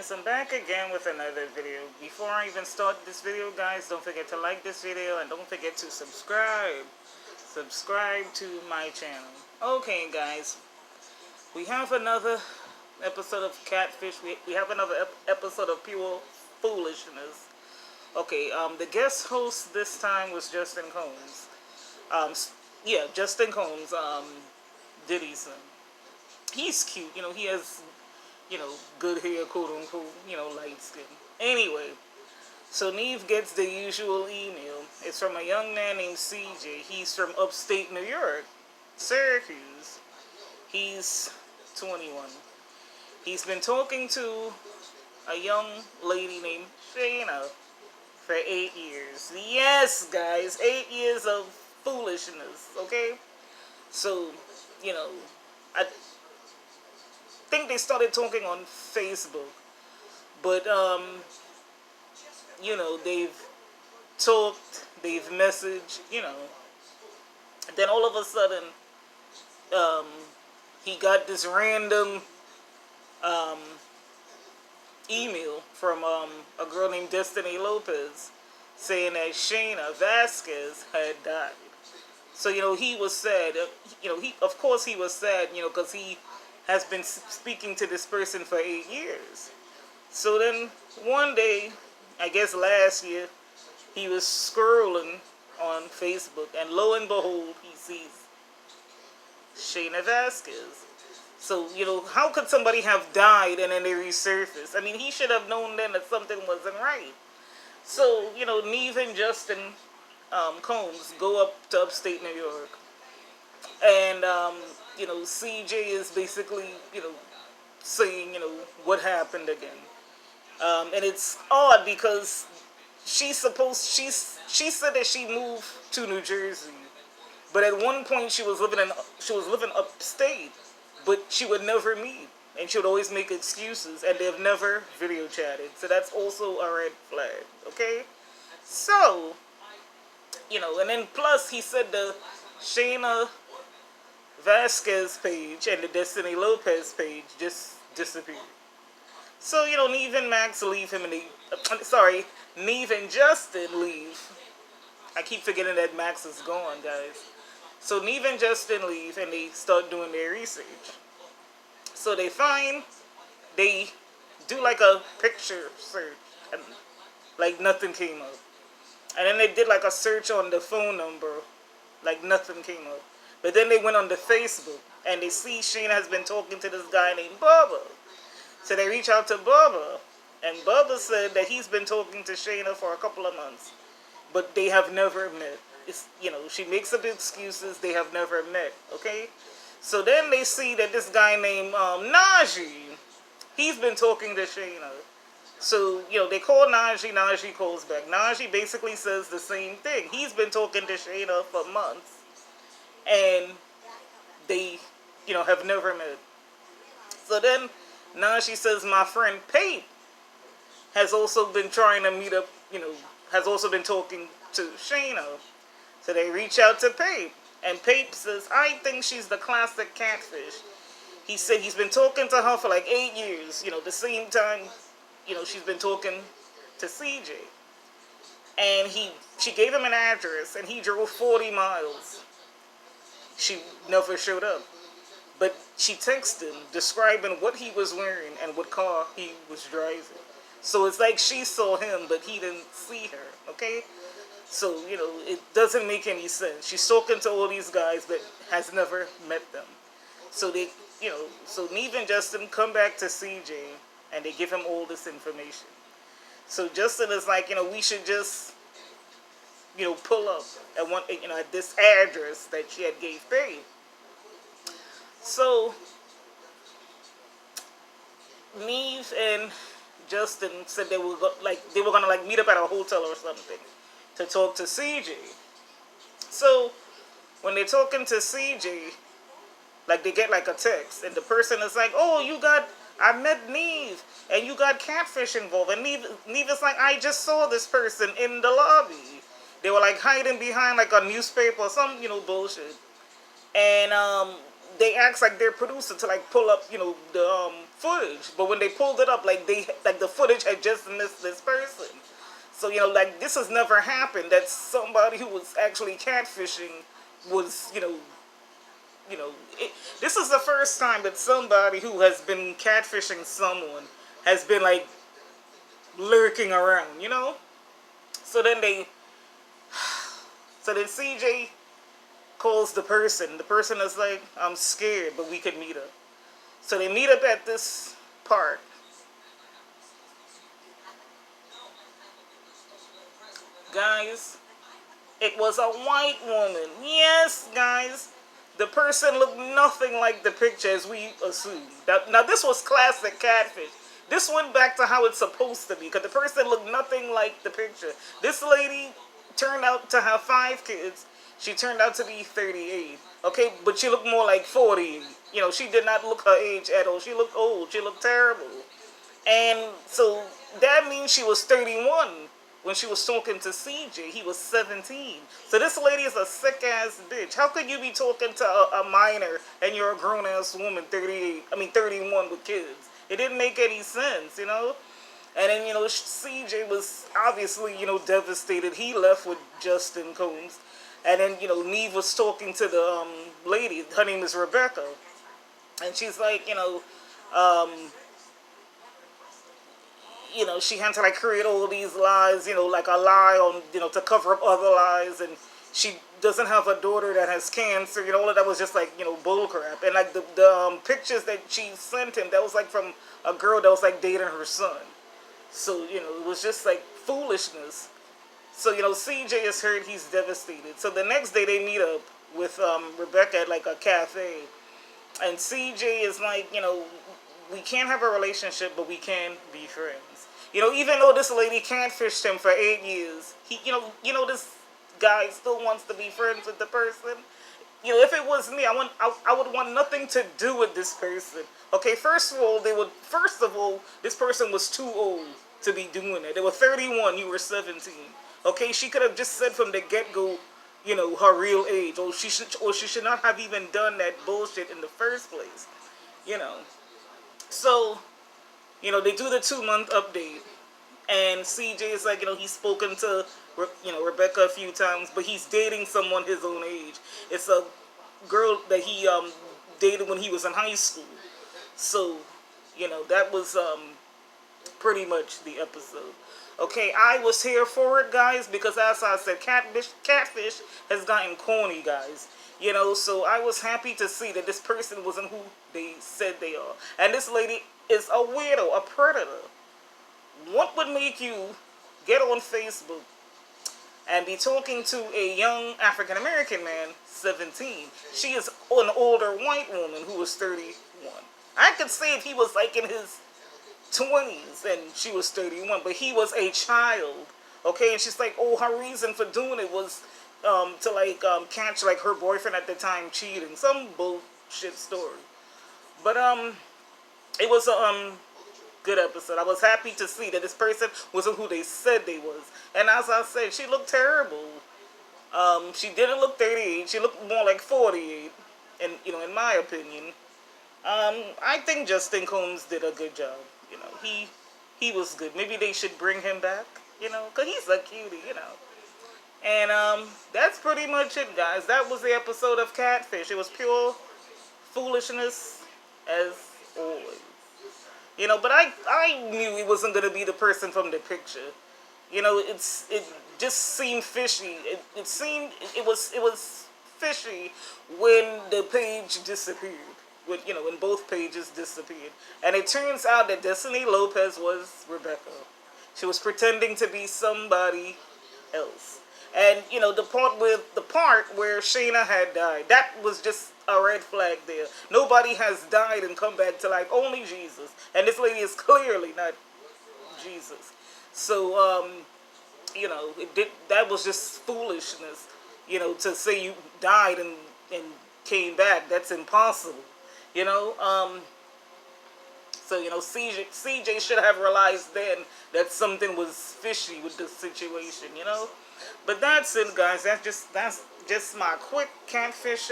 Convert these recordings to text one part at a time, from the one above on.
guys, I'm back again with another video. Before I even start this video, guys, don't forget to like this video and don't forget to subscribe. Subscribe to my channel. Okay, guys, we have another episode of Catfish. We have another episode of Pure Foolishness. Okay, the guest host this time was Justin Combs. Yeah, Justin Combs, Diddy's son. He's cute, he has, good hair, quote unquote, light skin. Anyway, so Neve gets the usual email. It's from a young man named CJ. He's from upstate New York, Syracuse. He's 21. He's been talking to a young lady named Shana for 8 years. Yes, guys, 8 years of foolishness, okay? So, I think they started talking on Facebook, but they've talked, they've messaged, and then all of a sudden he got this random email from a girl named Destiny Lopez saying that Shana Vasquez had died. So he was sad. Of course he was sad, because he has been speaking to this person for 8 years. So then one day, I guess last year, he was scrolling on Facebook, and lo and behold, he sees Shana Vasquez. So, how could somebody have died and then they resurface? I mean, he should have known then that something wasn't right. So, Neve and Justin Combs go up to upstate New York. And, CJ is basically, saying, what happened again. And it's odd because she said that she moved to New Jersey. But at one point she was living upstate. But she would never meet. And she would always make excuses. And they've never video chatted. So that's also a red flag. Okay? So, and then plus he said the Shana Vasquez page and the Destiny Lopez page just disappeared. So, Neve and Max leave him and Neve and Justin leave. I keep forgetting that Max is gone, guys. So Neve and Justin leave and they start doing their research. So they do like a picture search and like nothing came up. And then they did like a search on the phone number, like nothing came up. But then they went on the Facebook and they see Shana has been talking to this guy named Bubba. So they reach out to Bubba, and Bubba said that he's been talking to Shana for a couple of months, but they have never met. It's, she makes up excuses, they have never met, okay? So then they see that this guy named Najee, he's been talking to Shana. So, they call Najee, Najee calls back. Najee basically says the same thing. He's been talking to Shana for months, and they, have never met. So then Najee says, my friend Pape has also been trying to meet up, has also been talking to Shana. So they reach out to Pape, and Pape says, I think she's the classic catfish. He said he's been talking to her for like 8 years, the same time, she's been talking to CJ. And she gave him an address, and he drove 40 miles. She never showed up. But she texted him describing what he was wearing and what car he was driving. So it's like she saw him, but he didn't see her, okay? So, it doesn't make any sense. She's talking to all these guys, but has never met them. So they, so Neve and Justin come back to CJ, and they give him all this information. So Justin is like, we should just, pull up at at this address that she had gave Paige. So Neve and Justin said they were gonna meet up at a hotel or something to talk to CJ. So when they're talking to CJ, they get a text, and the person is like, "Oh, I met Neve, and you got catfish involved." And Neve is like, "I just saw this person in the lobby. They were hiding behind a newspaper or some bullshit." And they asked their producer to pull up the footage, but when they pulled it up, like the footage had just missed this person. So like this has never happened. That somebody who was actually catfishing was this is the first time that somebody who has been catfishing someone has been like lurking around. So then CJ calls the person. The person is like, I'm scared, but we could meet up. So they meet up at this park. Guys, it was a white woman. Yes, guys. The person looked nothing like the picture as we assumed. Now this was classic catfish. This went back to how it's supposed to be because the person looked nothing like the picture. This lady turned out to have 5 kids. She turned out to be 38. Okay, but she looked more like 40. She did not look her age at all. She looked old. She looked terrible. And so that means she was 31 when she was talking to CJ. He was 17. So this lady is a sick ass bitch. How could you be talking to a minor and you're a grown ass woman, 31 with kids? It didn't make any sense. And then, CJ was obviously, devastated. He left with Justin Combs. And then, Neve was talking to the lady. Her name is Rebecca. And she's like, she had to like create all these lies, like a lie on, to cover up other lies. And she doesn't have a daughter that has cancer. All of that was just like, bullcrap. And like the pictures that she sent him, that was like from a girl that was like dating her son. So, it was just like foolishness. So, CJ is hurt. He's devastated. So the next day they meet up with Rebecca at like a cafe. And CJ is like, we can't have a relationship, but we can be friends. Even though this lady catfished him for 8 years, this guy still wants to be friends with the person. If it was me, I would want nothing to do with this person. Okay, first of all, this person was too old to be doing it. They were 31, you were 17. Okay, she could have just said from the get-go, her real age, or she should not have even done that bullshit in the first place. So, they do the 2-month update, and CJ is like, he's spoken to, Rebecca a few times, but he's dating someone his own age. It's a girl that he dated when he was in high school. So, that was pretty much the episode. Okay, I was here for it, guys, because as I said, catfish has gotten corny, guys. So I was happy to see that this person wasn't who they said they are. And this lady is a weirdo, a predator. What would make you get on Facebook and be talking to a young African-American man, 17? She is an older white woman who was 31. I could say if he was like in his 20s and she was 31, but he was a child. Okay, and she's like, oh, her reason for doing it was to catch like her boyfriend at the time cheating. Some bullshit story. But it was a good episode. I was happy to see that this person wasn't who they said they was. And as I said, she looked terrible. She didn't look 38. She looked more like 48. And in my opinion, I think Justin Combs did a good job. He was good. Maybe they should bring him back. Because he's a cutie. And that's pretty much it, guys. That was the episode of Catfish. It was pure foolishness as always. But I knew it wasn't going to be the person from the picture. It just seemed fishy. It was fishy when the page disappeared. When both pages disappeared. And it turns out that Destiny Lopez was Rebecca. She was pretending to be somebody else. And, the part where Shana had died, that was just a red flag there. Nobody has died and come back to life, only Jesus. And this lady is clearly not Jesus. So, that was just foolishness, to say you died and came back. That's impossible, So, CJ should have realized then that something was fishy with the situation, But that's it, guys. That's just my quick catfish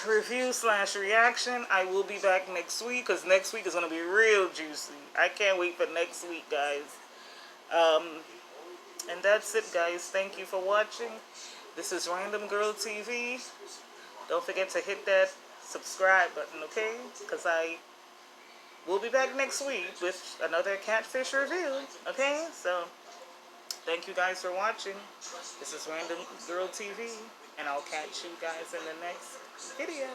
review slash reaction. I will be back next week because next week is going to be real juicy. I can't wait for next week, guys. And that's it, guys. Thank you for watching. This is Random Girl TV. Don't forget to hit that subscribe button, okay? Because I will be back next week with another catfish review, okay? So, thank you guys for watching. This is Random Girl TV, and I'll catch you guys in the next video.